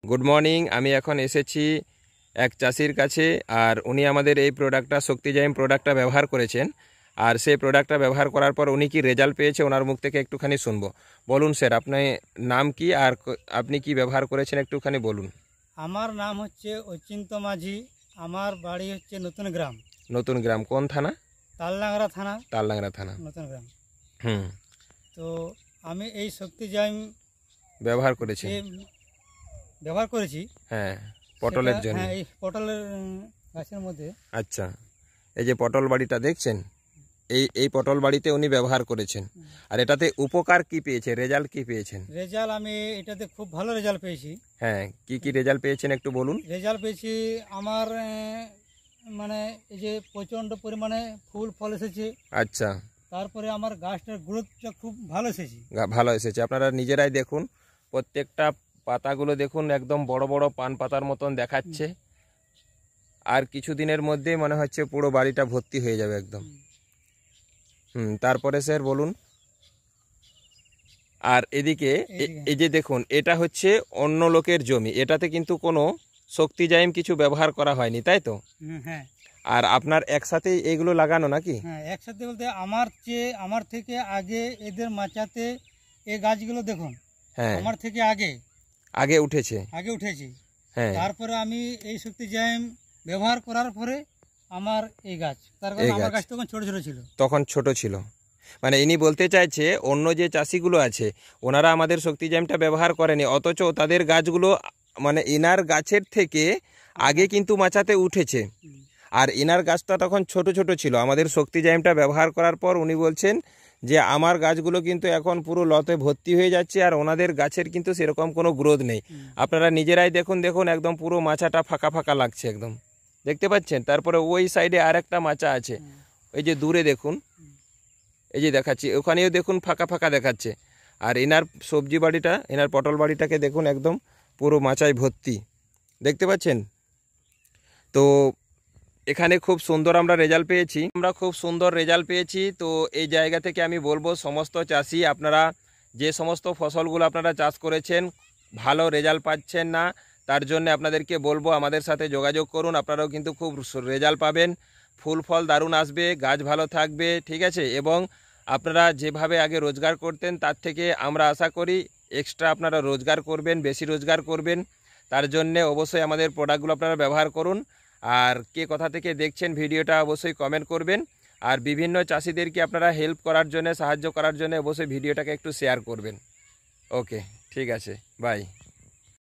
Good morning. আমি এখন এসেছি এক চাষির কাছে, আর উনি আমাদের এই প্রোডাক্টটা শক্তিজাইম প্রোডাক্টটা ব্যবহার করেছেন। আর সেই প্রোডাক্টটা ব্যবহার করার পর উনি কি রেজাল্ট পেয়েছে ওনার মুখ থেকে একটুখানি শুনবো। বলুন স্যার, আপনার নাম কি আর আপনি কি ব্যবহার করেছেন একটুখানি বলুন। আমার নাম হচ্ছে অচিন্ত মাঝি। আমার বাড়ি হচ্ছে নতুন গ্রাম। নতুন গ্রাম কোন থানা? তালডাংরা থানা। তালডাংরা থানা, নতুন গ্রাম। হুম। তো আমি এই শক্তিজাইম ব্যবহার করেছি, ব্যবহার করেছি। হ্যাঁ, পটলের জন্য। হ্যাঁ, এই পটলের গাছের মধ্যে। আচ্ছা, এই যে পটল বাড়িটা দেখছেন, এই পটল বাড়িতে উনি ব্যবহার করেছেন। আর এটাতে উপকার কি পেয়েছে, রেজাল্ট কি পেয়েছেন? রেজাল্ট আমি এটাতে খুব ভালো রেজাল্ট পেয়েছি। হ্যাঁ, কি কি রেজাল্ট পেয়েছেন একটু বলুন। রেজাল্ট পেয়েছি আমার মানে এই যে প্রচণ্ড পরিমাণে ফুল ফল এসেছে। আচ্ছা, তারপরে আমার গাছটার গ্রোথটা খুব ভালো এসেছে। ভালো এসেছে। আপনারা নিজেরাই দেখুন, প্রত্যেকটা পাতাগুলো দেখুন একদম বড় বড় পান পাতার মতন দেখাচ্ছে। আর কিছুদিনের মধ্যে মনে হচ্ছে পুরো বাড়িটা ভর্তি হয়ে যাবে একদম। তারপরে স্যার বলুন। আর এদিকে এই যে দেখুন, এটা হচ্ছে অন্য লোকের জমি, এটাতে কিন্তু কোনো শক্তিজাইম কিছু ব্যবহার করা হয়নি, তাই তো? হ্যাঁ। আর আপনার একসাথে এগুলো লাগানো নাকি? হ্যাঁ, একসাথে বলতে আমার থেকে আগে এদের মাচাতে এই গাছগুলো দেখুন। হ্যাঁ, আমার থেকে আগে উঠেছে। হ্যাঁ, তারপরে আমি এই শক্তিজাইম ব্যবহার করার পরে আমার এই গাছ, তার কারণ আমার গাছ তখন ছোট ছোট ছিল। তখন ছোট ছিল, মানে ইনি বলতে চাইছে অন্য যে চাষিগুলো আছে ওনারা আমাদের শক্তিজাইমটা ব্যবহার করেনি, অথচ তাদের গাছগুলো মানে ইনার গাছের থেকে আগে কিন্তু মাচাতে উঠেছে। আর ইনার গাছটা তখন ছোট ছোট ছিল। আমাদের শক্তিজাইমটা ব্যবহার করার পর উনি বলছেন যে আমার গাছগুলো কিন্তু এখন পুরো লতে ভর্তি হয়ে যাচ্ছে, আর ওনাদের গাছের কিন্তু সেরকম কোনো গ্রোথ নেই। আপনারা নিজেরাই দেখুন একদম পুরো মাচাটা ফাঁকা ফাঁকা লাগছে একদম, দেখতে পাচ্ছেন? তারপরে ওই সাইডে আর একটা মাচা আছে, ওই যে দূরে দেখুন, এই যে দেখাচ্ছি, ওখানেও দেখুন ফাঁকা ফাঁকা দেখাচ্ছে। আর এনার সবজি বাড়িটা, এনার পটল বাড়িটাকে দেখুন একদম পুরো মাচায় ভর্তি, দেখতে পাচ্ছেন? তো এখানে খুব সুন্দর আমরা খুব সুন্দর রেজাল্ট পেয়েছি। তো এই জায়গা থেকে আমি বলবো সমস্ত চাষি, আপনারা যে সমস্ত ফসলগুলো আপনারা চাষ করেছেন ভালো রেজাল্ট পাচ্ছেন না, তার জন্য আপনাদেরকে বলবো আমাদের সাথে যোগাযোগ করুন। আপনারাও কিন্তু খুব রেজাল্ট পাবেন, ফুল ফল দারুণ আসবে, গাছ ভালো থাকবে, ঠিক আছে? এবং আপনারা যেভাবে আগে রোজগার করতেন তার থেকে আমরা আশা করি এক্সট্রা আপনারা রোজগার করবেন, বেশি রোজগার করবেন। তার জন্যে অবশ্যই আমাদের প্রোডাক্টগুলো আপনারা ব্যবহার করুন। আর কে কোথা থেকে দেখছেন ভিডিওটা অবশ্যই কমেন্ট করবেন। আর বিভিন্ন চাষিদেরকে আপনারা হেল্প করার জন্য, সাহায্য করার জন্য অবশ্যই ভিডিওটাকে একটু শেয়ার করবেন। ওকে, ঠিক আছে, বাই।